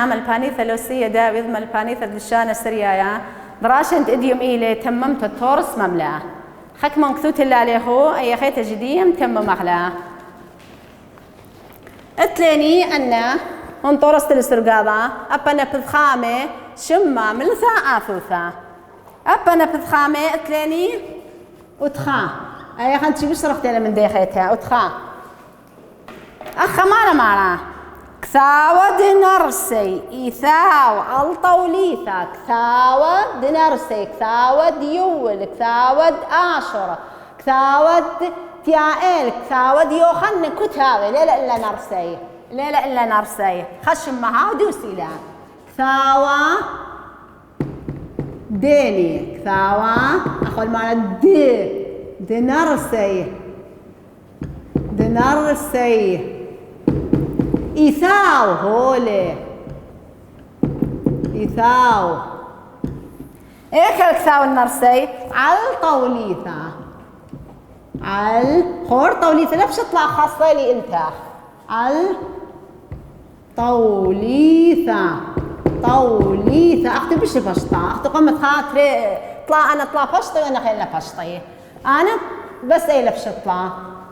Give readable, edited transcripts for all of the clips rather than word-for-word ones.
منا ملباني ثلوسية داويض ملباني ثلشانة سريايا دراشنت إديوم إيلي تممت التورس مملا خك منكثوت اللي عليه أي خيت جديم تم مغلا اتليني أنا هون طورست السرقاضة أبنا بثخامة شمة ملثا آثوثا أبنا بثخامة اتليني وتخا أي خانتي بشرحت لها من ديخيتها وتخا أخا مالا كثاوة دينارسي إيثاو الطوليثا كثاوة دينارسي كثاوة ديول كثاوة آشرة كثاوة تيائل كثاوة ديوخن كتاوي ليلة إلا نرسي ليلة إلا نرسي خشم معها ودوسي لها كثاوة ديني كثاوة أخو المعنى دينارسي دينارسي إيثاو هولي إيثاو إيش الكثاو النرسي على طوليثة على خور طوليثة لا بشطلع خاصة لي أنت على طوليثة طوليثة أختي بش فشطة أختي قمت خاطري طلع فشطي وأنا خيلنا فشطي أنا بس أي لبشطلع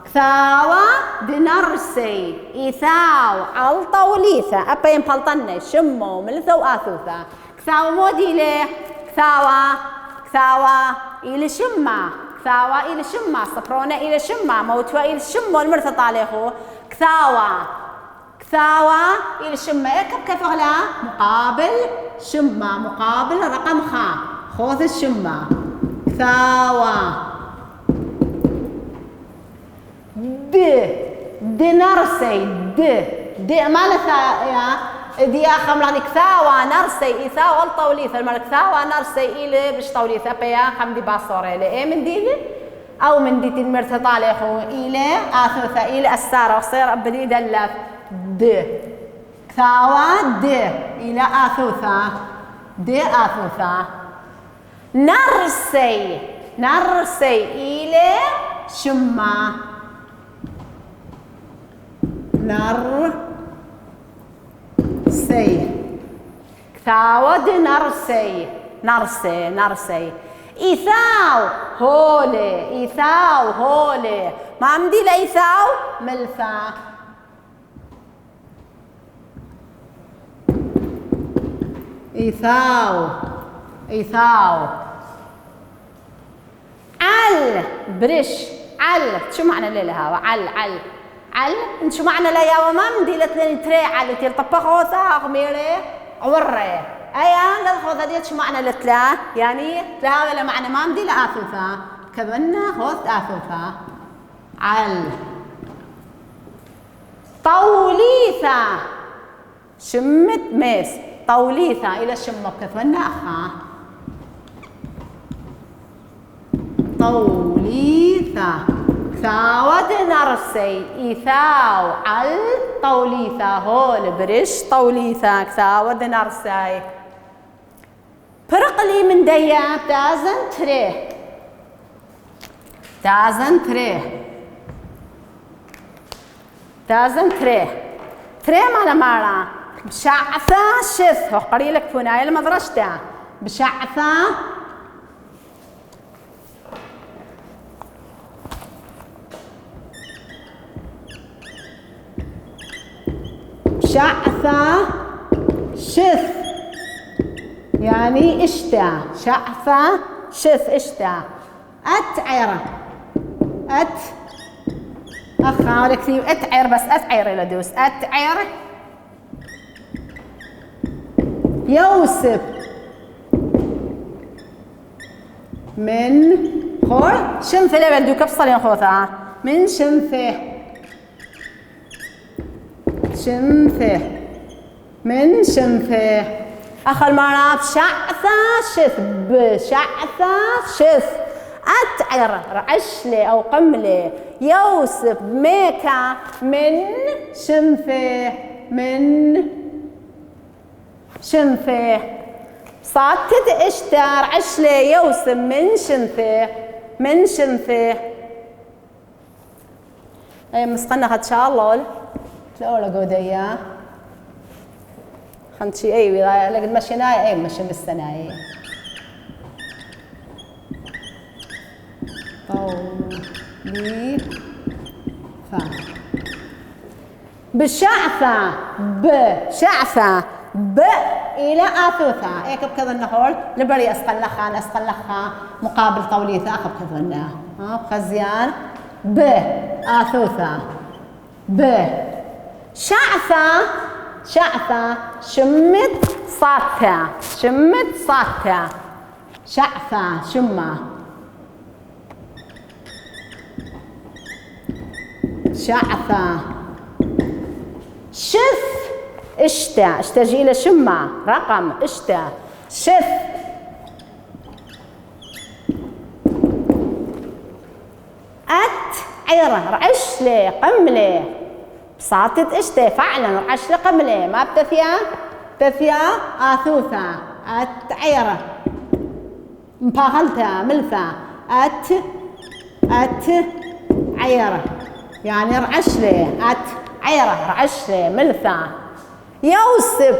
كثاوة دنرسي إيثاو الطوليثة أبا ينبلطني شمو ملثا وآثوثة كثاوة مودي ليه كثاوة إلى شمة كثاوة إلى شمة صبرونة إلى شمة موتوا إلى شمو المرثى عليه كثاوة إلى شمة كيف غلا مقابل شمة مقابل رقم خوذ الشمة كثاوة دنرسي مالتها يا دي اخم لاني كثاوة نرسي إيثاو الطوليثة المال كثاوة نرسي إلي بش طوليثة بيا خم دي باصورة إلي إيه من دي أو من دي المرثى طالعه إلي آثوثة إلي السارة وصير أبدي دلف كثاوة إلى آثوثة آثوثة نرسي إلي شمة نرسي كثاوة نرسي إيثاو هولي ما عمدي لإيثاو ملثا إيثاو عل برش شو معنى ليلة هوا عل انت شو معنى لا يا وما مدي لتلين تري على تيل طبخ وثاق ميري عوري ايا لا خوذا ديت شو معنى لتلا يعني لا ولا معنى ما مدي لآثوثا كبنا خوذ آثوثا عل طوليثا شمت ميس طوليثا الى شمك كثمنا اخا طوليثا كثاوة نرسي إيثاو على طوليثة هول برش طوليثة كثاوة نرسي برقلي من ديا تازن تري مالا بشعثة شث هو قريلك فنايا المدرشتة بشعثة شث يعني اشتا شعثة شث اشتا أتعر أخا كثير أتعر بس أتعر إلى دوس أتعر يوسف من خور شنفة لا بدو كبصل ينخوثها من شنفة من شنفة أخل مرات شعثة شث أتعر رعشلي أو قملي يوسف ميكا من شنفة صاتت اشتر عشلي يوسف من شنفة أي مسقنا إن شاء الله تلاقوا قودية خنتي أيوة لقد مشيناي أي مشي بالسناي طولي فا بشعثة بشعثة ب إلى آثوثة إيه كذا النهول لبري أسقلخها مقابل طوليثة أخب كذا خزيان ب آثوثة ب شعثة شمت صاتة شعثة شمة شعثة شف اشتجي إلى شمة رقم شف عيرة رعشلي قملي بساطة فعلا رعشلي قملي ما بتثيا آثوثة عيرة مباغلتها ملثة عيرة يعني رعشلي عيرة رعشلي ملثة يوسف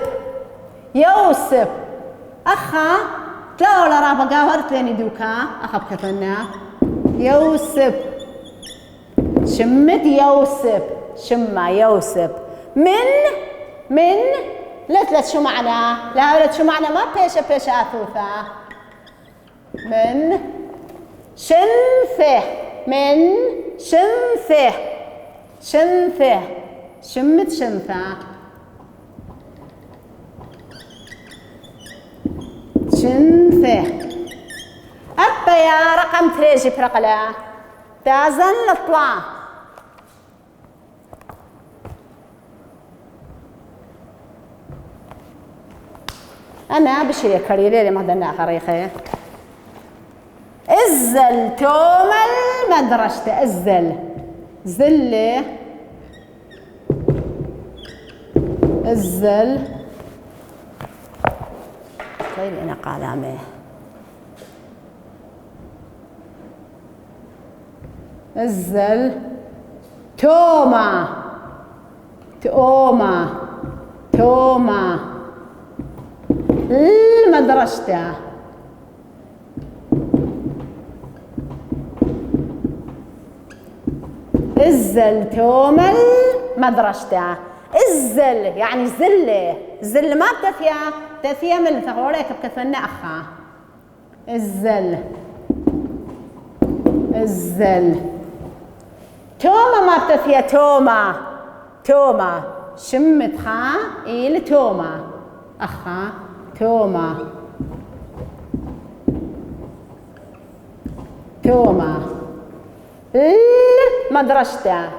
أخا لا ولا رابا قاورت ليني دوكا أخا بكثنا يوسف شمت شمة يوسف من لا شو معنى لا شو معنى ما بيش آثوثة من شنفه شمت شنفه أبا يا رقم تريجي برقلة تازن لطلع أنا بشي كريري ما دنا خريخي الزل توم المدرسة الزل طيب أنا قلمي الزل توما المدرسة الزل توما المدرسة الزل يعني زل ما تثيا من ثغوريك بكثنا أخا الزل توما ما بتثيا توما شمت خا إلى توما أخا توما المدرسة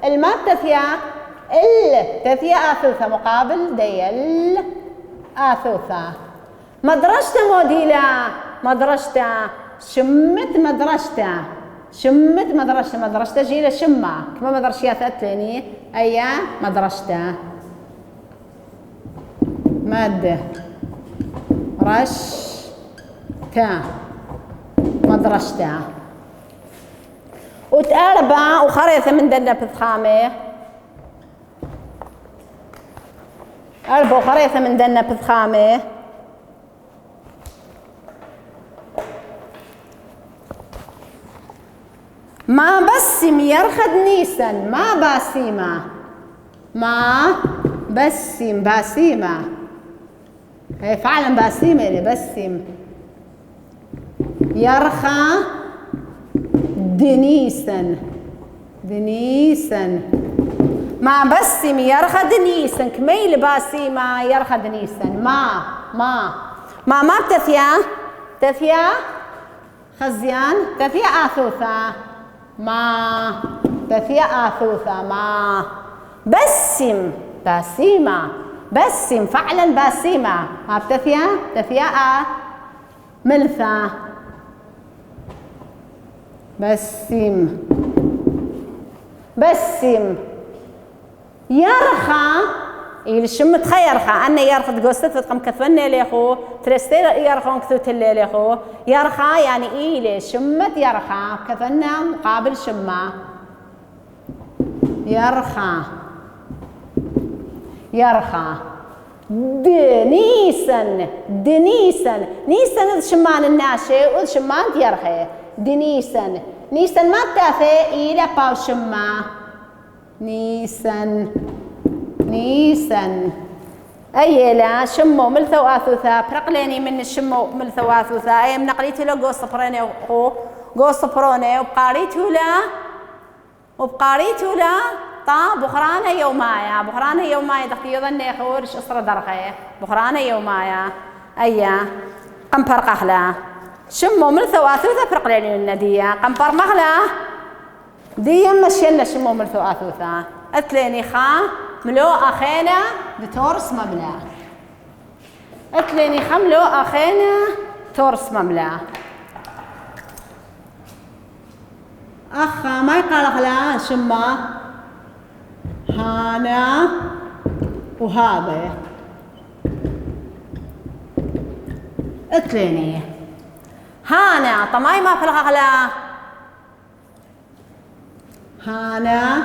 الما بتثيا تثيا آثوثة مقابل دي آثوثة مدرسة موديلا شمت مدرسة جيلة شمة كما مدرسيات أتليني أي مدرسة مادة مدرسة وتأربع وخريطة من دنا بثخامة أربع وخريطة من دنا بثخامة ما بسم يرخد نيسن ما باسيمة باسيمة هي فعلا باسيمة اللي بسم يرخى دنيسن ما بسم يرخى دنيسن كميل باسيمة يرخى دنيسن ما تثيا خزيان تثيا آثوثة ما بسم باسيمة بسم فعلا باسيمة ما تثيا ملثة بسم يرخى الشم تخيرخى أنا يرخى تقصت تقم كثفني ليخو ترستير يرخون كثوت ليخو يرخى يعني إيلي شمت يرخى كثنا مقابل شمة يرخى. دنيسن دنيسن نيسن شمان الناشي وشمان يرخى. دنيسن نيسن ما تافه إلى باو شما. نيسن نيسن أيلا شمو ملثو آثوثا برقليني من الشمو ملثو آثوثا أي من نقليتو له قوصبروني وبقاريتو لا طا بخرانة يومايا بخرانة يومايا دختي يظن خورش أسرة درخي بخرانة يومايا أيا قنبر قهلا شمو ملثو آثوثا برقليني من ندية قنبر مغلا دي مشينا شمو ملثو آثوثا أتليني خا ملو أخينا بتورس مملا. أتليني خملو أخينا تورس مملا. أخا ما يقال أخلا شما هانا وهذا. أتليني هانا طماي ما فلق أخلا هانا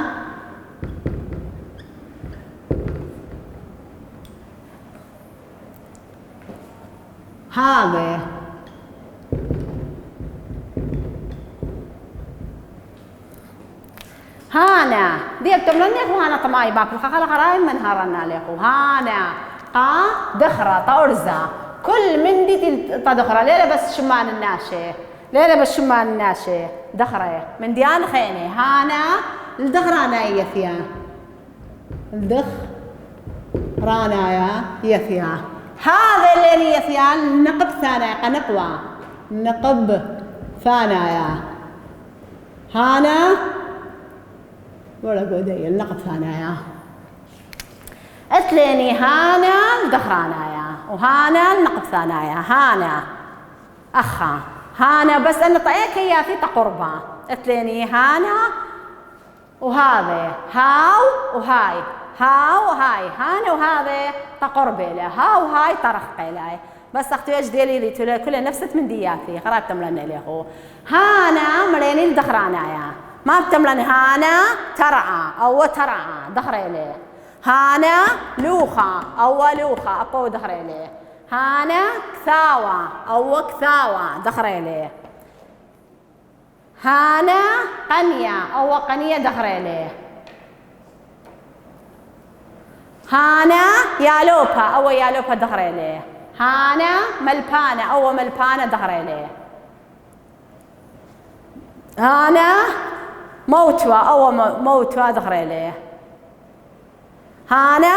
هذا هانا دي بتملني اخو هانا طماي باب الخلا خراي من هارنا ليخو هانا قا دخرة طورزة كل من دي تدخرة ليلة بس شمان الناشي ليلة بس شمان الناشي دخرة من ديان خيني هانا الدخرانا يثيا الدخ رانا يثيا هذا اللي يثيان نقب ثانايا قنقوة نقب ثانايا هانا ولا قودي النقب ثانايا أتليني هانا الدخرانايا وهانا النقب ثانايا هانا أخا هانا بس أنا طعيك يا في تقربة أتليني هانا وهذا هاو وهاي هاو وهاي هانا وهذا تقربي له هاو وهاي طرخقي له بس اختي ايش ديلي لي تقول كلها نفس من دياتي خراب تملن له هو هانا مريني الدخرانايا ما بتملن هانا ترعى او ترعى دخري له هانا لوخا او لوخا ابو دخري له هانا كثاوة او كثاوة دخري له هانا قنية او قنية دخري له هانا يالوبا أو يالوبا دخري ليه هانا ملبانة أو ملبانة دخري ليه هانا موتوا أو موتوا دخري ليه هانا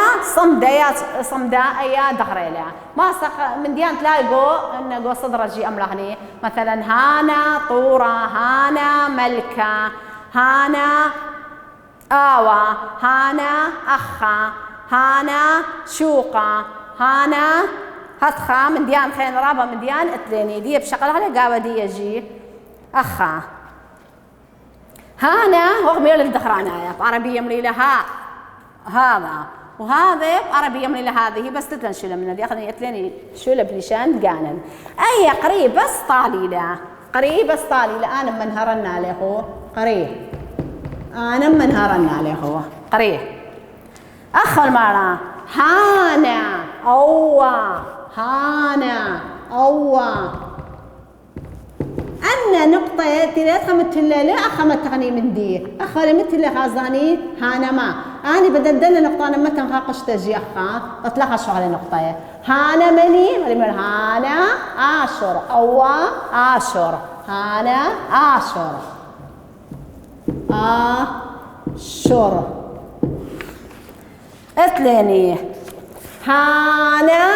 صمدا أيا دخري ليه ما سق من ديان تلاقوا إن جو صدر جي أملهني مثلا هانا طورة هانا ملكة هانا آوى هانا أخا هانا شوقة هانا هتخا من ديان خين رابا من ديان اتليني دي بشغلها لقاوة دي يجي أخا هانا هو ميل الدخرانايا بعربية يملي لها هذا وهذا بعربية يملي لها هذه بس تتنشل من دي أخذني اتليني شولة بلشان تقانن أي قريب بس طاليلة قريب بس طاليلة أنا من هرنا له قريب أنا من هرنا له قريب أخر مرة هانا أوه هانا أوه أنا نقطة تلاتة مثل لا أخمت تغني من دي أخر مثل خازاني هانا ما أنا بدل نقطة أنا متى خاقش تجي أخا أطلع شو على نقطة هانا مني هانا عاشر أوه عاشر هانا عاشر عاشر أتليني هانا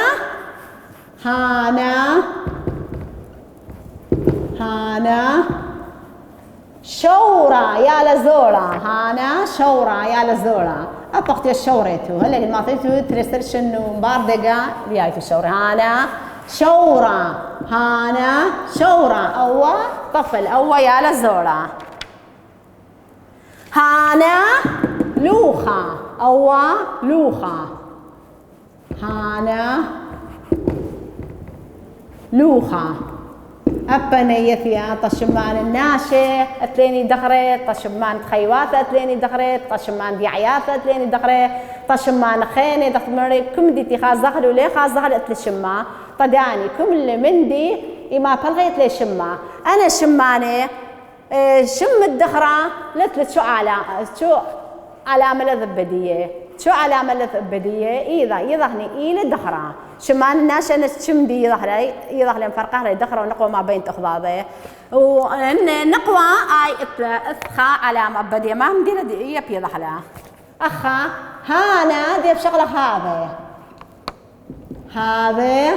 هانا هانا شورا يا لزورا هانا شورا يا لزورا أبقت شوريتو هلا ما طيتو ترسلشن باردقة بيايتو شورا هانا شورا هانا شورا أو طفل أو يا لزورا هانا لوخا أو لوخا هانا لوخا أبني يثيا طشمان الناشي أتليني دخرت طشمان خيوات أتليني دخرت طشمان ديعيات أتليني دخرت طشما خيني ضغط مري كم ديتي خاص دخلوا ليه خاص دخل اتلشما طداني كم اللي مندي إما بلغيت لي شما أنا شماني شم الدخرة لتلت شو علامة الذبدية شو علامة الذبدية إذا يظهني إلى الدخرة شمان الناس أنا شم دي يظهر فرقه لي دخرة ونقوى ما بين تخضاضه وأن نقوى أي إثخا علامة بدية ما مدينة دي يبي ظهرها أخا هانا دي بشغلة هذا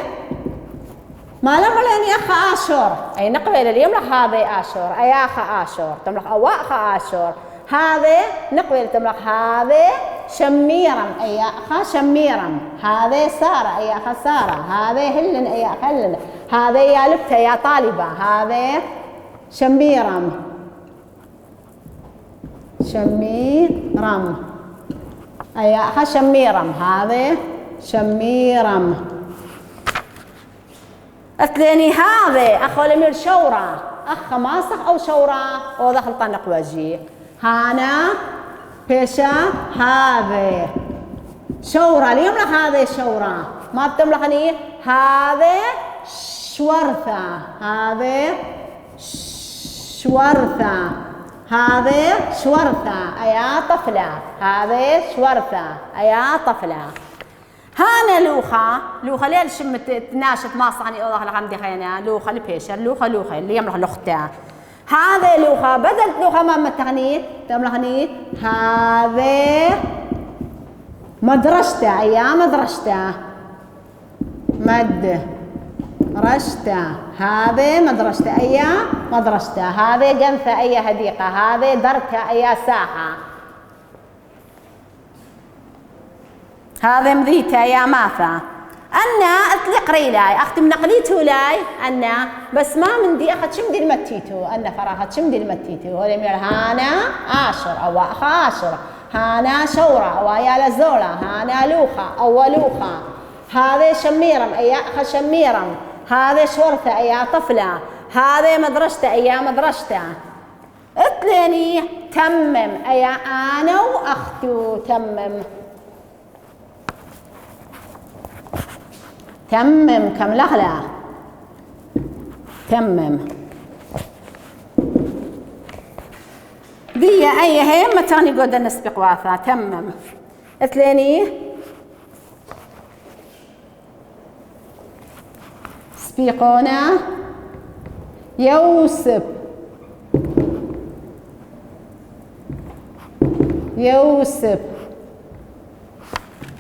ما لما لاني أخا آشور أي نقبل اليوم لك هذا آشور أي أخا آشور تملك أواء أخا آشور هذا نقبل تملك هذا شميرا أي أخا شميرا هذا سارة أي أخا سارة هذا هلن أي أخا هلن هذا يا لبتة يا طالبة هذا شميرا أي أخا شميرا هذا شميرا أتليني هذا أخو الأمير شورى أخ ماسخ أو شورى أو دخل طنق وجهي هانا بيشا هذا شورى اليوم لك هذا شورى ما بتملخني هذا شورثة هذا شورثة هذا شورثة أيا طفلة هذا شورثة أيا طفلة هانا لوخة ليه الشم تناشط ما صاني أوضح لك عمدي خينا لوخة لبيشر لوخة اللي يملخ لوخته هذا لوخة بدل لوخة ما متغني تملخني هذا مدرسته أيا مدرسته رشته هذا مدرسته أيا مدرسته هذا جنثة أيا هديقة هذا دركة أيا ساحة هذا مذيته يا ماثا أنا أطلق ريلاي أختم نقليته لاي أنا بس ما مندي أخذ شمدي المتيتو أنا فراخة شمدي المتيتو هو يمير هانا آشر أو أخا آشر هانا شورة أو يا لزولة هانا لوخة أو لوخة هذا شميرم أي أخا شميرم هذا شورته أي طفلة هذا مدرسته أي مدرسته اطليني تمم أي أنا وأختو تمم كم لغلة تمم دي أي هي متاني قد نسبق واثا تمم اتليني سبيقونا يوسف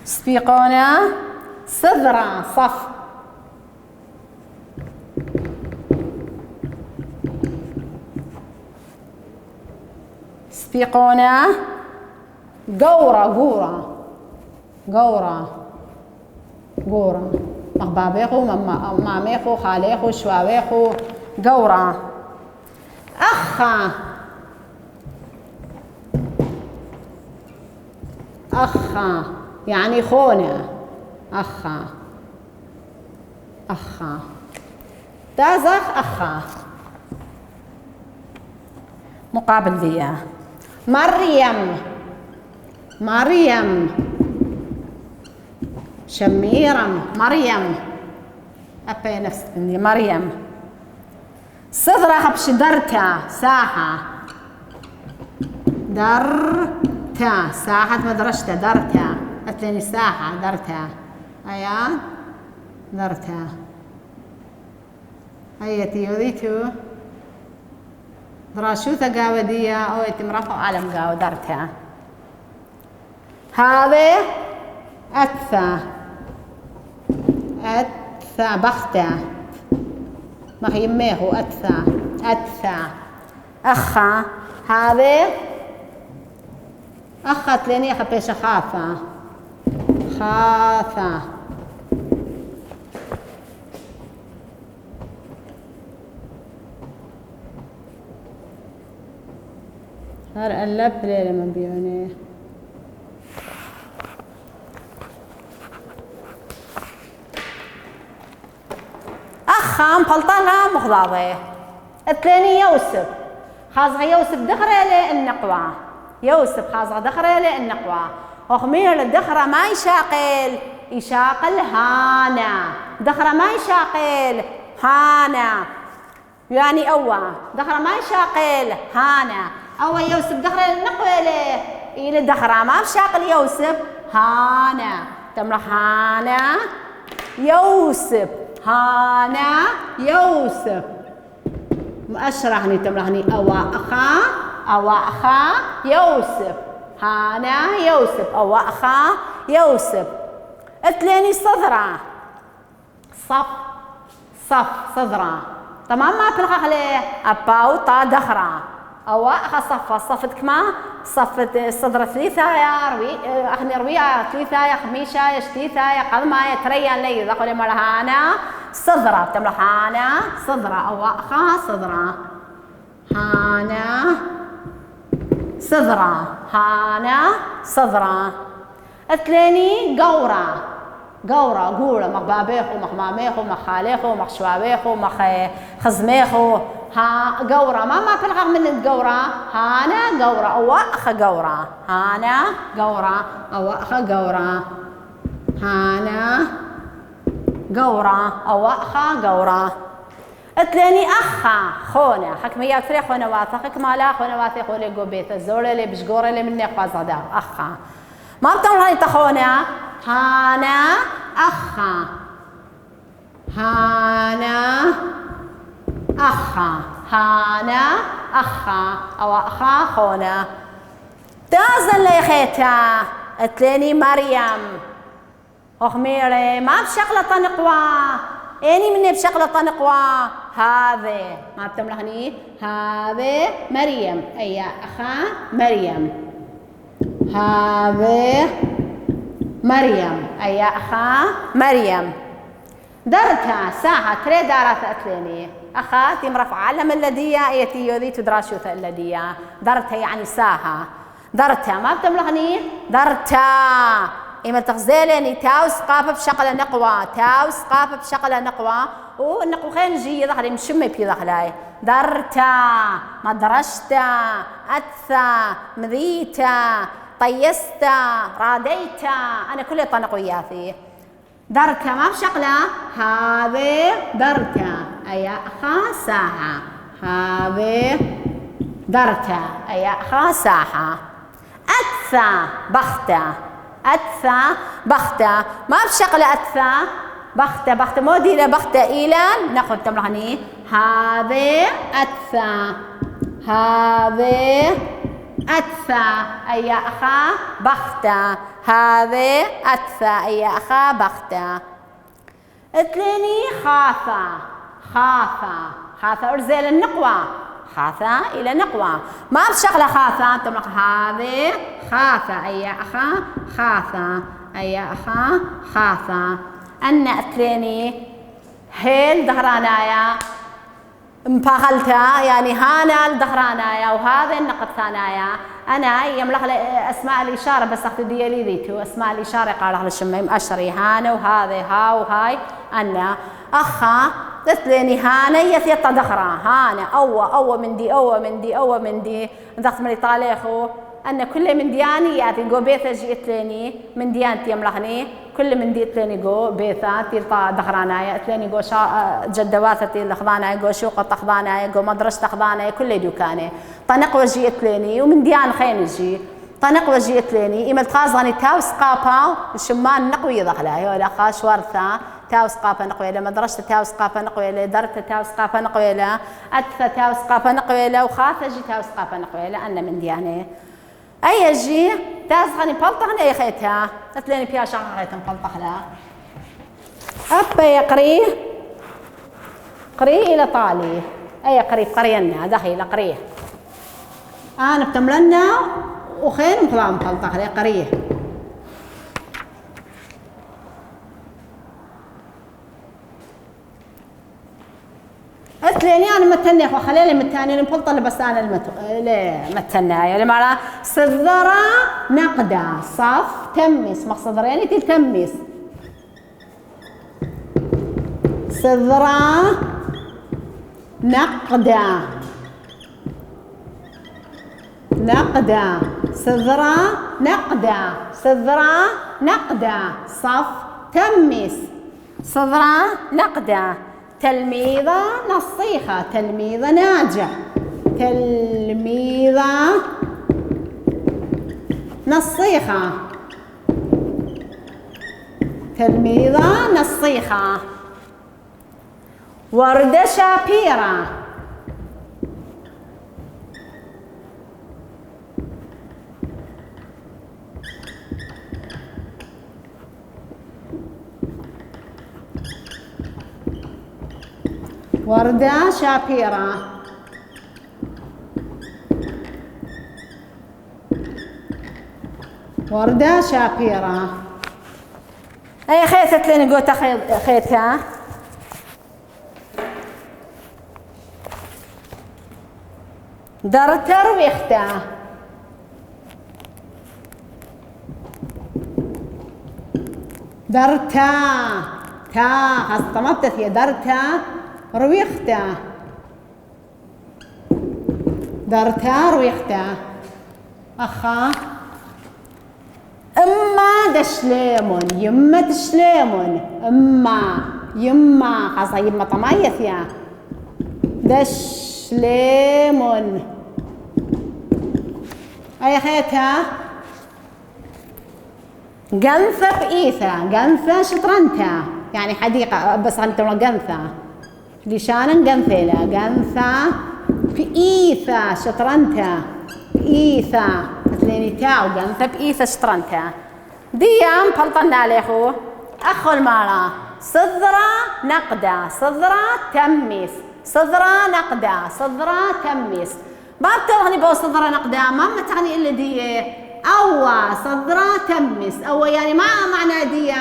سبيقونا صذرة صف سبيقونا قورة مخبابيخو ماميخو خاليخو شواويخو قورة أخا يعني خونة أخا تازخ أخا مقابل ذي مريم شميرم مريم أبي نفس مريم صدرة خبش درتا ساحة ساحة مدرسة درتا أتلني ساحة درتا أيان درتا أيتي يذيتو دراشو ثقاودية أو يتم رفع علم قاو درتا هذا أكثى بختة ما يميه أكثى أخا هذا أخت لني خبيش خافة هر اللب ليلة من بيوني أخام بلطانها مخضاضة الثاني يوسف خاصة يوسف دخرة للنقوى وخمير الدخرة ما يشاقل، يشاقل هانا. دخرة ما يشاقل هانا، يعني أوى. دخرة ما يشاقل هانا. أوى يوسف دخرة النقوله إلى الدخرة ما بشاقل يوسف هانا. تمر هانا يوسف، هانا يوسف. أشرحني تمرهني أوى أخا، أوى أخا يوسف. هانا يوسف، أوى أخا يوسف. اثنين صدرة، صف صف صدرة. تمام ما تلقى عليه أبا وطا دخرة. أوى أخا صفة، صفت كما صفت صدرة ثلاثة روي أخني روية ثلاثة خميشة يشتيثة قضمة تريان لي ذقول مرهانا صدرة. تمر هانا صدرة، أوى أخا صدرة. هانا صدرة، هانا صدرة. الثاني قورة، قورة قورة مخبابيخو مخماميخو مخاليخو مخشوابيخو مخزميخو. ها قورة ما تلغى من القورة. هانا قورة، أو أخا قورة. هانا قورة، أو أخا قورة. هانا قورة، أو أخا قورة. الثاني أخا خونا حكميات فريق خونا واثق مالا خونا واثق ولي قبيت الزولة اللي بشقورة اللي مني قازدا أخا ما بتقول هاي تخونا. هانا أخا، هانا أخا، هانا أخا، أو أخا خونا. تازن لي خيتا. الثاني مريم وخميري ما بشغلة طنقوى، اني مني بشغلة طنقوى. هذا ما بتملهني. هذا مريم، أي أخا مريم. هذا مريم، أي أخا مريم. درتها ساعة تري دارت أتليني أخاتي مرفع علم اللدية ايتي يوذي تدراشوث اللدية. درتها يعني ساعة. درتها ما بتملغني. درتها إما تغزيلني تاوس قافة بشقلة نقوى، تاوس قافة بشقلة نقوى. ونقو خين جي ظهري مشمي بي ظهلاي. درتا ما درشتا أتثا مذيتا طيستا راديتا. أنا كل طنقوياثي. درتا ما بشقلة. هذه درتا أي أخا ساحة. هذه درتا أي أخا ساحة. أتثا بختا، أتثا بختا ما بشقلة. أتثا بختا، بختا مو دينا بختا إيلان ناخذ تمرهني. هذه أتثا، هذه أتثا أي أخا بختا. هذه أتثا أي أخا بختا. الثاني خاثة، خاثة خاثة أرزل النقوى. خاثة إلى نقوى ما بشغلة. خاثة تملك. هذه خاثة أي أخا خاثة، أي أخا خاثة. أن أتليني هيل دهرانايا مباغلتا يعني هانا الدهرانايا وهذا النقط ثانايا. أنا يملك أسماء الإشارة بس أخذ ديالي ذيتو أسماء الإشارة قال على الشميم أشري هانا وهذا ها وهاي. أنا أخا تتليني هانا يثيطة دخرة. هانا أو من دي أو من دي أو من دي ضغط من طاليخو. أن كل من دياني ياتي جو بيثا جيت ليني من ديانتي يملغني. كل من دي تليني جو بيثا تيلطا دخرانايا تليني جو جدواتي لخضانايا جو شوقة تخضانايا جو مدرسة تخضانايا كل دوكاني. طنق وجيت ليني ومن ديان خين جي طنق وجيت ليني إما تخازغني تاوس قابا الشمان نقوي دخلاي ولا خاش ورثة تاوس قابا نقويلة مدرسة تاوس قابا نقويلة درت تاوس قابا نقويلة أدفة تاوس قابا نقويلة وخاثة جي تاوس قابا نقويلة أنا من دياني أي جي تاسغني بلطغني أي خيتها تتليني بيا شغل خيتها مبلطغلا أبا يقريه قريه إلى طالي أي قريب قرينا دخيل قريه أنا بتملنا وخير مطلع مبلطغلا قريه أتليني أنا متني وخليلي متاني مبلطة بس أنا متنايا يعني معناها صدرة نقدة صف تمس مقصدريني تلتمس صدرة نقدة نقدة صدرة نقدة صذرة نقدة صف تمس صذرة نقدة تلميذة نصيحة تلميذة ناجح تلميذة نصيحة تلميذة نصيحة وردة شابيرة وردة شابيرة وردة شابيرة أي خيثت لين قوت خيثها درتر ويختا درتا تا خاصة ما بتثير درتا رويختا درتا رويختا أخا أما دشليمون يما دشليمون أما يما خاصة يما طمايث يا دشليمون أي خيتها قنثة بإيثة قنثة شطرنتها يعني حديقة بس أنت قنثة لشان قنثيلة قنثة بإيثة شطرنتها بإيثة مثليني تاو قنثة بإيثة شطرنتها ديام بلطنا عليه أخو المارة صذرة نقدة صذرة تمس صذرة نقدة صذرة تمس ما بتغني بو صذرة نقدة ما تغني إلا دي أو صذرة تمس أو يعني ما معنى دي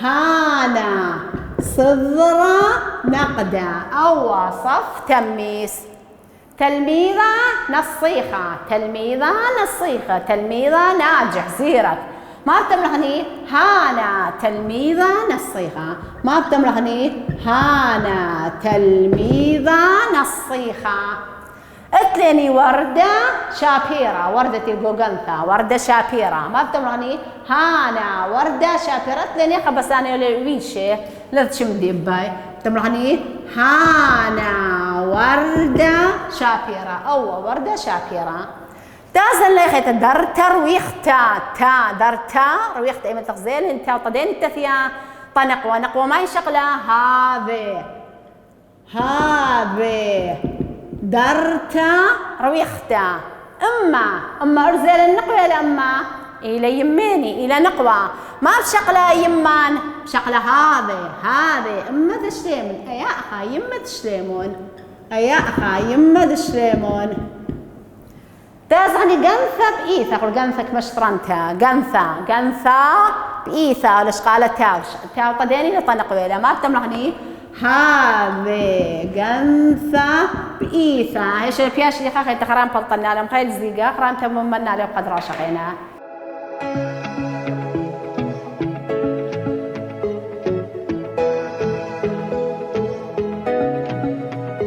هانا صذرة نقدة أو صف تمس تلميذة نصيحة تلميذة نصيحة تلميذة ناجح زيرك ما بتملغني هانا تلميذة نصيحة ما بتملغني هانا تلميذة نصيحة اتلني وردة شابيرة وردة الجوجنثا وردة شابيرة ما بتمرني هانا وردة شابيرة اتلني خبساني لويشة لا تشمدي باي بتمرني هانا وردة شابيرة أو وردة شابيرة تازن لي خيت درتر ويختا تا درتا رويختا ايمن تغزيل انت وطدين التثيا طنقوة نقوة ما يشغلة هذه درتا رويختا اما ارزل النقوة لأما الى يميني الى نقوة ما بشغلة يمان بشغلة هذه اما تشليمون ايا اخا يما تشليمون ايا اخا يما تشليمون تازعني قنثة بإيثة قول قنثة كمشطرنتها قنثة بإيثة ولا شغالة تاو طديني لطنق ويلا ما بتملغني هذه قنثة بإيثة هيش البياش اللي خاخي تخرام بلطنا لهم خيل زيقة خرام تممنا لهم قدر شقينا